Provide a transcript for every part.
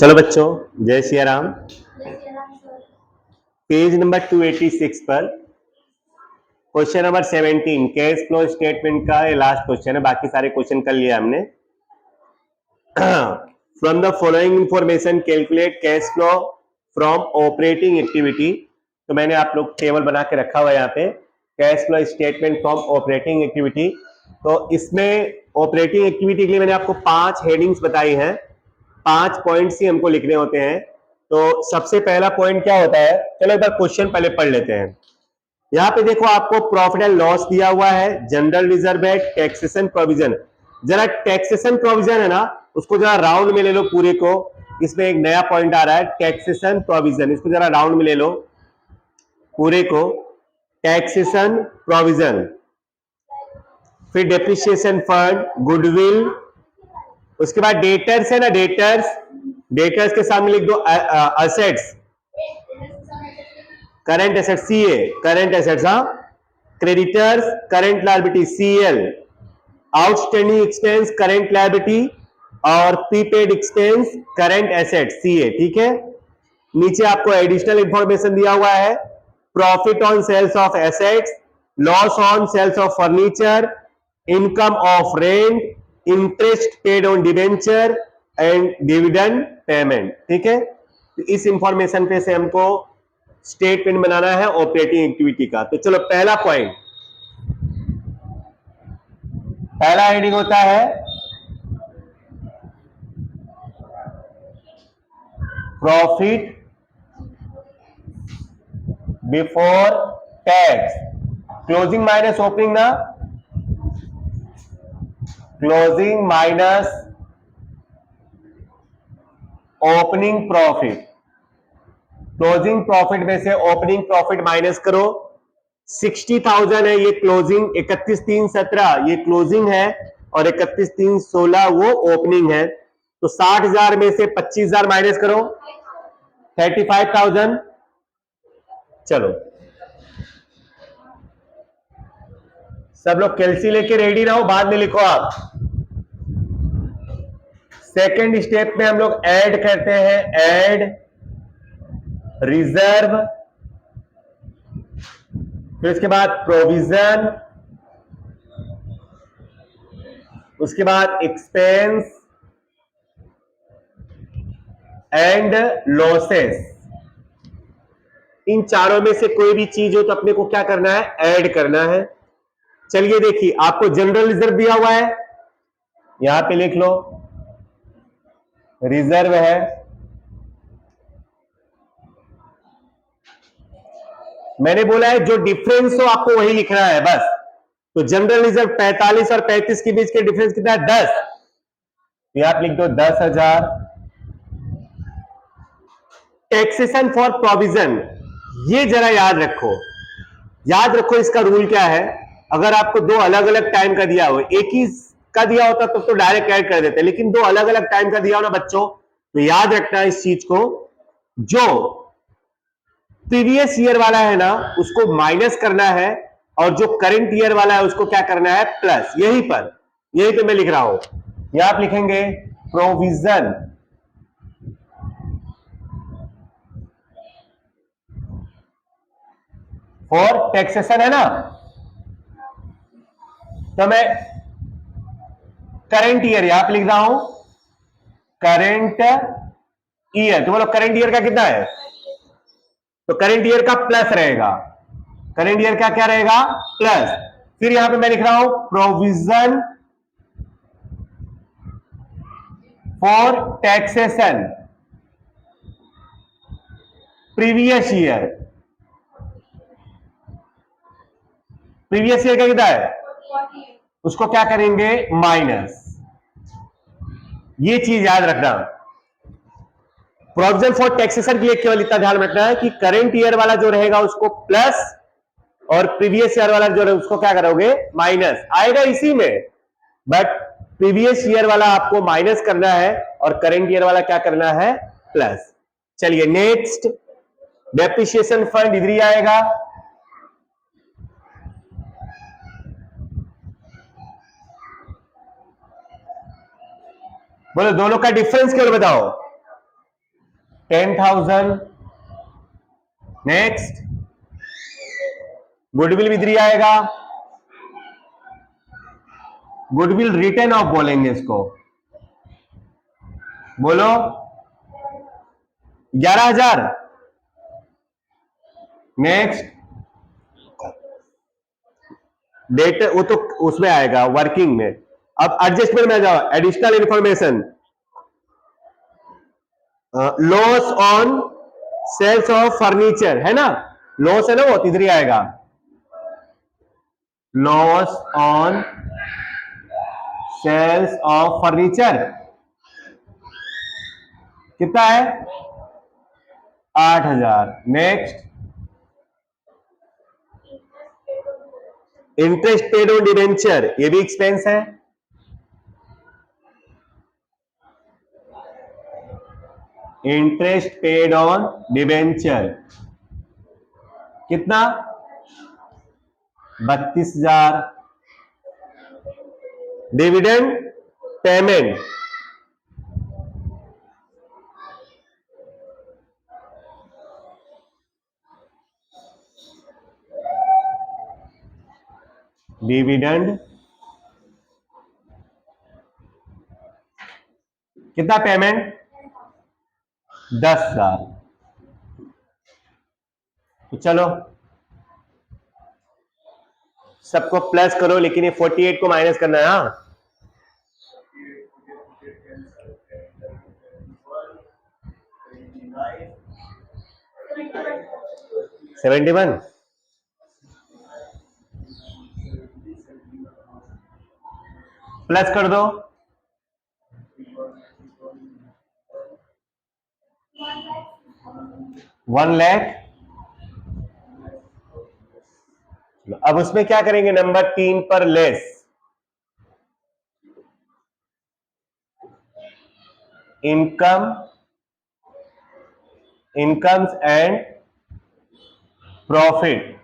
चलो बच्चों, जय सिया राम। पेज नंबर 286 पर question number 17 cash flow statement का ये लास्ट क्वेश्चन है। बाकी सारे क्वेश्चन कर लिया हमने। From the following information calculate cash flow from operating activity. तो मैंने आप लोग टेबल बना के रखा हुआ है यहाँ पे, cash flow statement from operating activity. तो इसमें ऑपरेटिंग एक्टिविटी के लिए मैंने आपको 5 हेडिंग्स बताई हैं, 5 पॉइंट्स ही हमको लिखने होते हैं। तो सबसे पहला पॉइंट क्या होता है, चलो एक बार क्वेश्चन पहले पढ़ लेते हैं। यहाँ पे देखो आपको प्रॉफिट एंड लॉस दिया हुआ है, जनरल रिजर्व है, टैक्सेशन प्रोविजन। जरा टैक्सेशन प्रोविजन है ना, उसको जरा राउंड में ले लो पूरे को। इसमें एक नया पॉइंट आ रहा है टैक्सेशन प्रोविजन, इसको जरा राउंड में ले लो पूरे को। टैक्सेशन प्रोविजन, फिर डेप्रिसिएशन फंड, गुडविल, उसके बाद डेटर्स है ना, डेटर्स के सामने लिख दो assets, current assets CA, current assets. हाँ, creditors current liability CL, outstanding expense current liability और prepaid expense current asset CA. ठीक है, नीचे आपको एडिशनल इंफॉर्मेशन दिया हुआ है, profit on sales of assets, loss on sales of furniture, income of rent, interest paid on debenture and dividend payment. ठीक है, तो इस इंफॉर्मेशन पे से हमको स्टेटमेंट बनाना है ऑपरेटिंग एक्टिविटी का। तो चलो पहला पॉइंट, पहला हेडिंग होता है profit before tax, closing minus opening ना, closing minus opening profit. Closing profit में से ओपनिंग प्रॉफिट माइनस करो। 60,000 है ये क्लोजिंग, 31/3/17 ये क्लोजिंग है और 31/3/16 वो ओपनिंग है। तो 60,000 में से 25,000 माइनस करो, 35,000। चलो सब लोग कैलसी लेके रेडी रहो, बाद में लिखो आप। सेकेंड स्टेप में हम लोग ऐड करते हैं, ऐड रिजर्व, फिर उसके बाद प्रोविजन, उसके बाद एक्सपेंस एंड लॉसेस। इन चारों में से कोई भी चीज हो तो अपने को क्या करना है, ऐड करना है। चलिए देखिए, आपको जनरल रिजर्व दिया हुआ है, यहां पे लिख लो रिजर्व है, मैंने बोला है जो डिफरेंस हो आपको वही लिखना है बस। तो जनरल रिजर्व 45 और 35 के बीच के डिफरेंस कितना है, 10। तो आप लिख दो 10,000। टैक्सेशन फॉर प्रोविजन, ये जरा याद रखो, याद रखो इसका रूल क्या है। अगर आपको दो अलग अलग टाइम का दिया हो, एक ही का दिया होता तो डायरेक्ट ऐड कर देते, लेकिन दो अलग अलग टाइम का दिया हो ना बच्चों, तो याद रखना है इस चीज को। जो प्रीवियस ईयर वाला है ना उसको माइनस करना है, और जो करंट ईयर वाला है उसको क्या करना है, प्लस। यहीं पे मैं लिख रहा हूं, यहां आप लिखेंगे प्रोविजन फॉर टैक्सेशन है ना, तो मैं करंट ईयर यहां पे लिख रहा हूं, करंट ईयर। तो बोलो करंट ईयर का कितना है, तो करंट ईयर का प्लस रहेगा, करंट ईयर का क्या रहेगा, प्लस। फिर यहां पे मैं लिख रहा हूं provision for taxation previous year, previous year का कितना है, उसको क्या करेंगे, माइनस। ये चीज याद रखना। प्रोविजन फॉर टैक्सेशन के लिए केवल इतना ध्यान रखना है कि करंट ईयर वाला जो रहेगा उसको प्लस, और प्रीवियस ईयर वाला जो है उसको क्या करोगे, माइनस। आएगा इसी में, बट प्रीवियस ईयर वाला आपको माइनस करना है और करंट ईयर वाला क्या करना है, प्लस। चलिए नेक्स्ट, डेप्रिसिएशन फंड इधर ही आएगा। बोलो दोनों का डिफरेंस केवल बताओ, 10,000। नेक्स्ट, गुडविल भी इधर आएगा, गुडविल रिटर्न ऑफ बोलेंगे इसको, बोलो 11,000। नेक्स्ट, डेट वो तो उसमें आएगा वर्किंग में। अब एडजस्टमेंट में जाओ, additional information, loss on sales of furniture है ना, लॉस है ना वो इधर ही आएगा, loss on sales of furniture कितना है, 8,000। Next, interest paid on debenture, ये भी एक्सपेंस है, इंटरेस्ट पेड ऑन डिबेंचर कितना, 32,000। डिविडेंड पेमेंट, डिविडेंड कितना पेमेंट, 10,000। तो चलो सबको प्लस करो, लेकिन ये 48 को माइनस करना है। हाँ, $71 प्लस कर दो, 1 लाख। अब उसमें क्या करेंगे, नंबर 3 पर less, income, incomes and profit.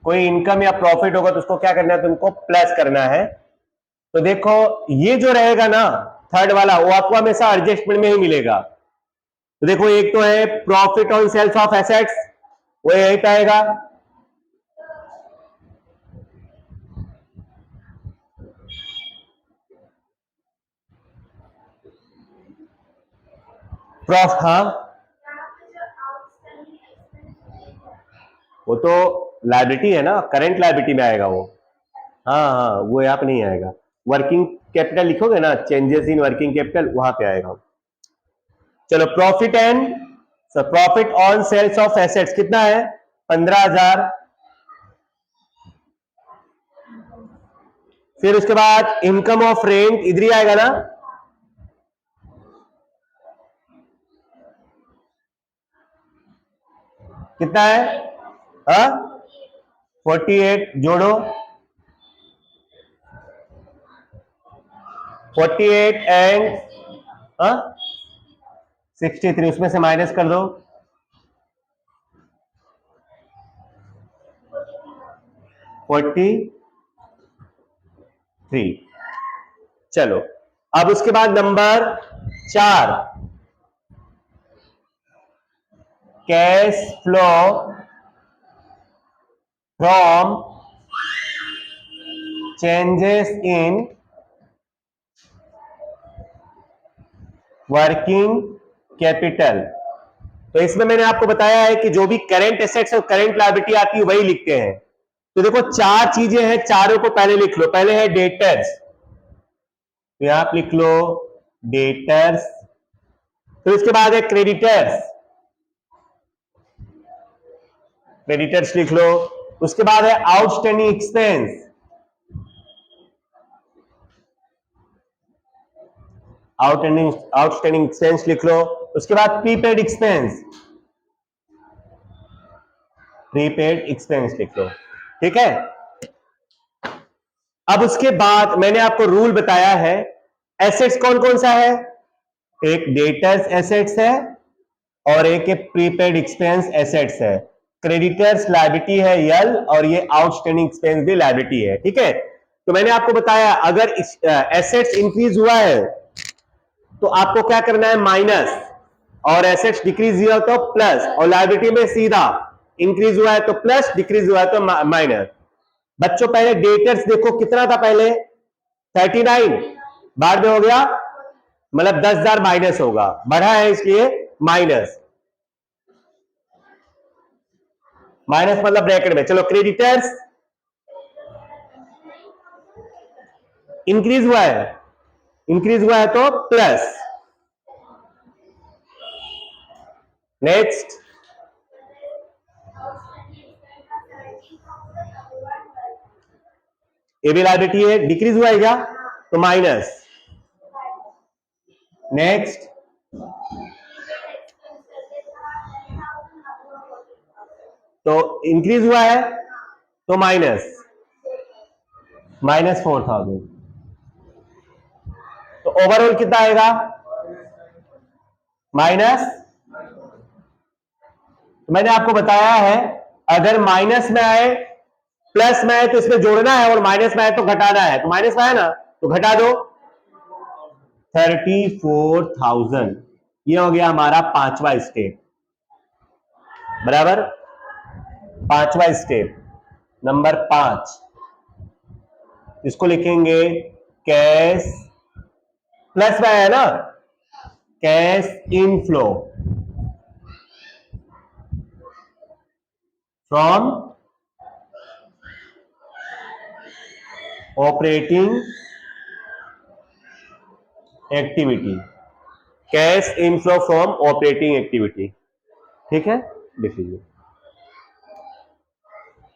कोई इनकम या प्रॉफिट होगा तो उसको क्या करना है, तुमको प्लस करना है। तो देखो ये जो रहेगा ना थर्ड वाला, वो आपको हमेशा एडजस्टमेंट में ही मिलेगा। तो देखो एक तो है profit on sales of assets, वो यही पे आएगा, हाँ वो तो लायबिलिटी है ना, करंट लायबिलिटी में आएगा वो। हाँ हाँ, वो यहाँ पे नहीं आएगा, वर्किंग कैपिटल लिखोगे ना, चेंजेस इन वर्किंग कैपिटल, वहां पे आएगा। चलो profit and, profit on sales of assets कितना है, 15,000। फिर उसके बाद इनकम ऑफ रेंट इधर ही आएगा ना, कितना है, हाँ 48 जोड़ो, 48 एंड 63, उसमें से माइनस कर दो, 43। चलो अब उसके बाद number 4, cash flow from changes in working capital. तो इसमें मैंने आपको बताया है कि जो भी करंट एसेट्स और करंट लायबिलिटी आती है वही लिखते हैं। तो देखो 4 चीजें हैं, चारों को पहले लिख लो। पहले है डेटर्स, तो आप लिख लो डेटर्स। तो इसके बाद है क्रेडिटर्स, क्रेडिटर्स लिख लो। उसके बाद है आउटस्टैंडिंग एक्सपेंस, आउटस्टैंडिंग एक्सपेंस लिख लो। उसके बाद प्रीपेड एक्सपेंस, प्रीपेड एक्सपेंस लिख लो, ठीक है। अब उसके बाद मैंने आपको रूल बताया है, एसेट्स कौन कौन सा है, एक डेटर्स एसेट्स है और एक प्रीपेड एक्सपेंस एसेट्स है। क्रेडिटर्स लायबिलिटी है यल, और ये आउटस्टैंडिंग एक्सपेंस भी लायबिलिटी है, ठीक है। तो मैंने आपको बताया अगर एसेट्स इंक्रीज हुआ है तो आपको क्या करना है, माइनस, और एसेट्स डिक्रीज हुआ तो प्लस, और लायबिलिटी में सीधा इंक्रीज हुआ है तो प्लस, डिक्रीज हुआ है तो माइनस। बच्चों पहले डेटर्स देखो कितना था, पहले 39, बाद में हो गया मतलब 10,000 माइनस होगा, बढ़ा है इसलिए माइनस, माइनस मतलब ब्रैकेट में। चलो क्रेडिटर्स इंक्रीज हुआ है, इंक्रीज हुआ है तो प्लस। नेक्स्ट ये भी लायबिलिटी है, डिक्रीज हुआ है क्या तो माइनस। नेक्स्ट तो इंक्रीज हुआ है तो माइनस, -4,000। तो ओवरऑल कितना आएगा माइनस। तो मैंने आपको बताया है अगर माइनस में आए प्लस में आए तो इसमें जोड़ना है, और माइनस में आए तो घटाना है। तो माइनस में आए ना तो घटा दो, 34,000। ये हो गया हमारा पांचवा स्टेप, बराबर। पांचवा स्टेप नंबर 5, इसको लिखेंगे कैश प्लस में है ना, cash inflow from operating activity, cash inflow from operating activity. ठीक है, लिख लीजिए।